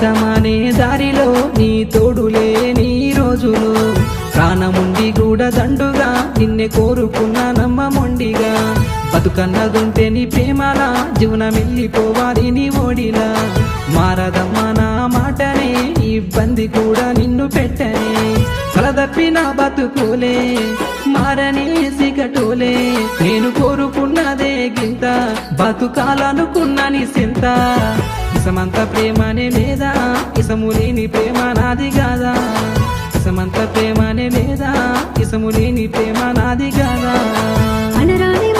ఇకమానే దారిలో నీ తోడులే నీ రోజులు ప్రాణముండి కూడా దండుగా నిన్నే కోరుకున్నా నమ్మమొండిగా బతుకన్నదుంటే నీ ప్రేమలా జీవనమెల్లిపోవాలి నీ ఓడిలా మారదమ్మా నా మాటనే ఇబ్బంది కూడా నిన్ను పెట్టనే కలదప్పిన బతుకులే మారని సిగటోలే నేను కోరుకున్నదే గింత బతుకాలనుకున్న నీ సింత ఇసమంత ప్రేమనే లేదా ఇసము లేని ప్రేమ నాది కాదా ఇసమంత ప్రేమనే లేదా ఇసము లేని ప్రేమ నాది కాదా అనరాని